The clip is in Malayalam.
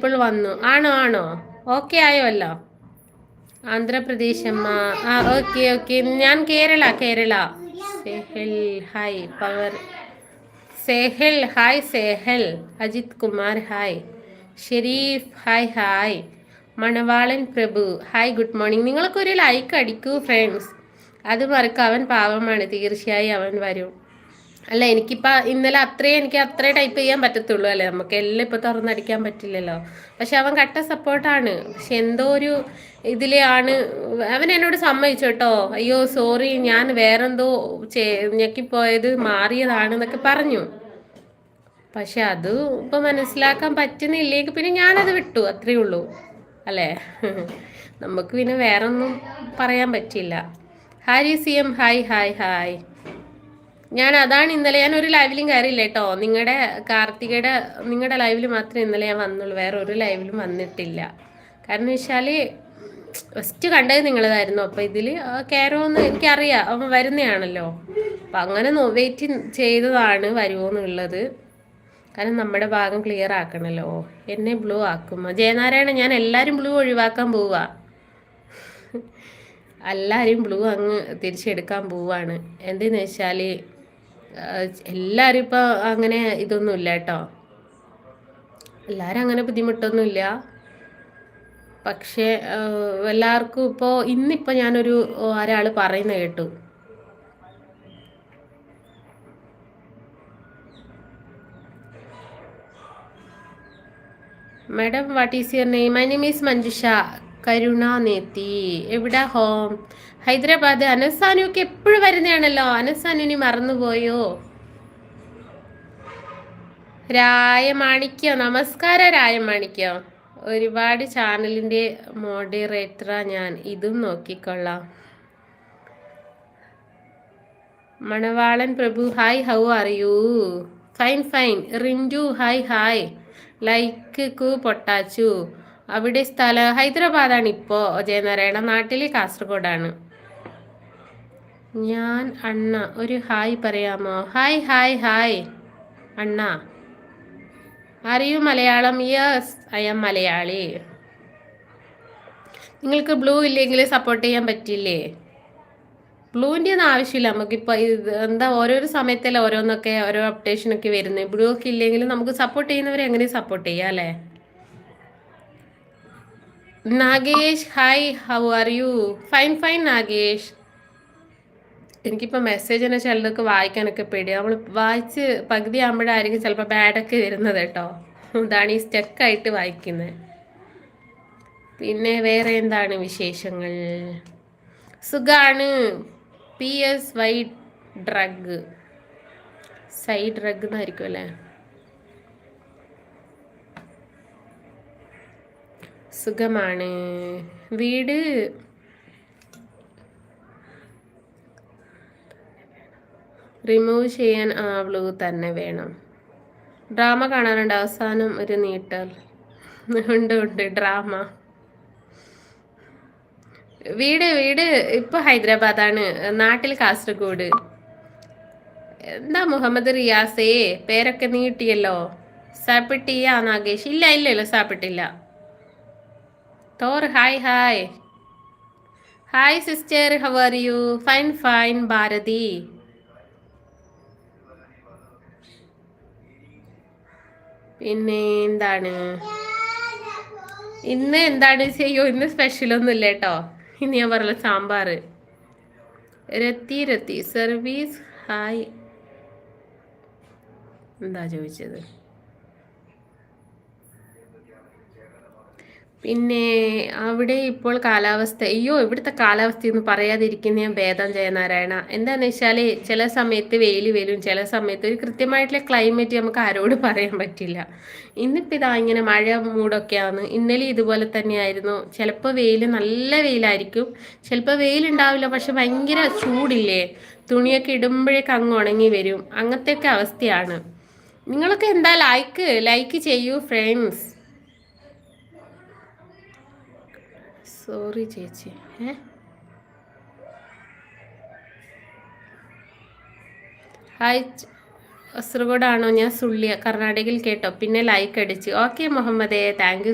ഇപ്പോൾ വന്നു. ആണോ ആണോ? ഓക്കെ ആയോ അല്ലോ? ആന്ധ്രാപ്രദേശ് അമ്മ. ആ ഓക്കെ ഓക്കെ. ഞാൻ Kerala Kerala. Sehal hi power. Sehal hi Sehal. Ajith Kumar hi. Sherif hi hi. Manavalan Prabhu hi good morning. നിങ്ങളൊക്കെ ഒരു ലൈക്ക് അടിക്കൂ ഫ്രണ്ട്സ്. അത് മറക്കുക, അവൻ പാവമാണ്, തീർച്ചയായും അവൻ വരും. അല്ല ഇന്നലെ എനിക്ക് അത്രേ ടൈപ്പ് ചെയ്യാൻ പറ്റത്തുള്ളൂ അല്ലേ, നമുക്ക് എല്ലാം ഇപ്പൊ തുറന്നടിക്കാൻ പറ്റില്ലല്ലോ. പക്ഷെ അവൻ കട്ട സപ്പോർട്ടാണ്. പക്ഷെ എന്തോ ഒരു ഇതിലാണ് അവൻ എന്നോട് സമ്മതിച്ചു കേട്ടോ. അയ്യോ സോറി, ഞാൻ വേറെന്തോ ഞെക്കിപ്പോയത് മാറിയതാണ് എന്നൊക്കെ പറഞ്ഞു. പക്ഷെ അത് ഇപ്പൊ മനസ്സിലാക്കാൻ പറ്റുന്നില്ലെങ്കിൽ പിന്നെ ഞാനത് വിട്ടു, അത്രേ ഉള്ളൂ അല്ലേ. നമുക്ക് പിന്നെ വേറൊന്നും പറയാൻ പറ്റില്ല. Harry C M hi hi hi. അതാണ് ഇന്നലെ ഞാൻ ഒരു ലൈവിലും കയറിയില്ല കേട്ടോ. നിങ്ങളുടെ ലൈവിൽ മാത്രമേ ഇന്നലെ ഞാൻ വന്നുള്ളൂ, വേറെ ഒരു ലൈവിലും വന്നിട്ടില്ല. കാരണം വെച്ചാല് ഫസ്റ്റ് കണ്ടത് നിങ്ങളതായിരുന്നു. അപ്പൊ ഇതില് കയറുമെന്ന് എനിക്കറിയാം, അവൻ വരുന്നതാണല്ലോ. അപ്പൊ അങ്ങനെ വെയിറ്റ് ചെയ്തതാണ് വരുമോന്നുള്ളത്. കാരണം നമ്മുടെ ഭാഗം ക്ലിയർ ആക്കണല്ലോ. എന്നെ ബ്ലൂ ആക്കുമ്പോ ജയനാരായണ, ഞാൻ എല്ലാരും ബ്ലൂ ഒഴിവാക്കാൻ പോവാ. എല്ലാരും ബ്ലൂ അങ്ങ് തിരിച്ചെടുക്കാൻ പോവാണ്. എന്തെന്ന് വെച്ചാല് എല്ലാരും ഇപ്പൊ അങ്ങനെ ഇതൊന്നുമില്ല കേട്ടോ. എല്ലാരും അങ്ങനെ ബുദ്ധിമുട്ടൊന്നുമില്ല. പക്ഷെ എല്ലാവർക്കും ഇന്നിപ്പോ ഞാനൊരു ഒരാള് പറയുന്ന കേട്ടു, madam what is your name? My name is Manjusha Karunanethi. എവിടെ ഹോം? ഹൈദരാബാദ്. അനസാനുക്ക് എപ്പോഴും വരുന്നതാണല്ലോ. അനസാനുനി മറന്നുപോയോ? രായമാണിക്യോ, നമസ്കാരം രായമാണിക്യോ. ഒരുപാട് ചാനലിന്റെ മോഡറേറ്ററാ ഞാൻ, ഇതും നോക്കിക്കൊള്ളാം. Manavalan Prabhu hi, how are you? Fine fine. Rintu hi hi. Like കു പൊട്ടാച്ചു. അവിടെ സ്ഥലം ഹൈദരാബാദാണ് ഇപ്പോ. ജയനാരായണ നാട്ടില് കാസർഗോഡാണ്. ഞാൻ അണ്ണ, ഒരു ഹായ് പറയാമോ? ഹായ് ഹായ് ഹായ് അണ്ണ. അറിയൂ Malayalam? Yes I am Malayali. നിങ്ങൾക്ക് ബ്ലൂ ഇല്ലെങ്കിൽ സപ്പോർട്ട് ചെയ്യാൻ പറ്റില്ലേ? ബ്ലൂവിൻ്റെ ഒന്നും ആവശ്യമില്ല നമുക്കിപ്പോൾ. എന്താ ഓരോരോ സമയത്തല്ലേ ഓരോന്നൊക്കെ ഓരോ അപ്ഡേഷനൊക്കെ വരുന്നത്. ബ്ലൂ ഒക്കെ ഇല്ലെങ്കിലും നമുക്ക് സപ്പോർട്ട് ചെയ്യുന്നവരെ എങ്ങനെ സപ്പോർട്ട് ചെയ്യാം അല്ലേ. Nagesh hi, how are you? Fine fine Nagesh. എനിക്കിപ്പോൾ മെസ്സേജ് തന്നെ ചിലതൊക്കെ വായിക്കാനൊക്കെ പേടിയാണ്. നമ്മൾ വായിച്ച് പകുതി ആകുമ്പോഴായിരിക്കും ചിലപ്പോൾ ബാഡൊക്കെ വരുന്നത് കേട്ടോ. ഇതാണ് ഈ സ്റ്റക്കായിട്ട് വായിക്കുന്നത്. പിന്നെ വേറെ എന്താണ് വിശേഷങ്ങൾ? സുഖാണ്. PSY ഡ്രഗ് സൈഡ് ഡ്രഗ് എന്നായിരിക്കും അല്ലേ. സുഖമാണ്. വീട് റിമൂവ് ചെയ്യാൻ ബ്ലൂ തന്നെ വേണം. ഡ്രാമ കാണാറുണ്ട്, അവസാനം ഒരു നീട്ടൽ. ഉണ്ട് ഉണ്ട് ഡ്രാമ. വീട് ഇപ്പൊ ഹൈദരാബാദാണ്, നാട്ടിൽ കാസർഗോഡ്. എന്താ മുഹമ്മദ് റിയാസേ, പേരൊക്കെ നീട്ടിയല്ലോ. സാപ്പിട്ടിയ നാഗേഷ്? ഇല്ലല്ലോ സാപ്പിട്ടില്ല. തോർ hi hi hi sister, how are you? Fine fine Bharathi. പിന്നെ എന്താണ് എന്താണ് ചെയ്യോ? ഇന്ന് സ്പെഷ്യലൊന്നും ഇല്ല കേട്ടോ. ഇന്ന് ഞാൻ പറഞ്ഞ സാമ്പാർ. രത്തി service hi. എന്താ ചോദിച്ചത്? പിന്നെ അവിടെ ഇപ്പോൾ കാലാവസ്ഥ, അയ്യോ ഇവിടുത്തെ കാലാവസ്ഥയൊന്നും പറയാതിരിക്കുന്ന ഭേദം ജയനാരായണ. എന്താണെന്ന് വെച്ചാൽ ചില സമയത്ത് വെയിൽ വരും, ചില സമയത്ത് ഒരു കൃത്യമായിട്ടുള്ള ക്ലൈമറ്റ് നമുക്ക് ആരോട് പറയാൻ പറ്റില്ല. ഇന്നിപ്പോൾ ഇതാ ഇങ്ങനെ മഴ മൂടൊക്കെയാണ്. ഇന്നലെ ഇതുപോലെ തന്നെയായിരുന്നു. ചിലപ്പോൾ നല്ല വെയിലായിരിക്കും, ചിലപ്പോൾ വെയിലുണ്ടാവില്ല, പക്ഷെ ഭയങ്കര ചൂടില്ലേ, തുണിയൊക്കെ ഇടുമ്പോഴേക്ക് അങ്ങ് ഉണങ്ങി വരും. അങ്ങനത്തെയൊക്കെ അവസ്ഥയാണ്. നിങ്ങളൊക്കെ എന്താ ലൈക്ക് ചെയ്യൂ ഫ്രണ്ട്സ്. സോറി ചേച്ചി. ഹായ്, കാസർഗോഡാണോ? ഞാൻ സുള്ളിയ, കർണാടകയിൽ കേട്ടോ. പിന്നെ ലൈക്ക് അടിച്ചു. ഓക്കെ മുഹമ്മദേ, താങ്ക് യു.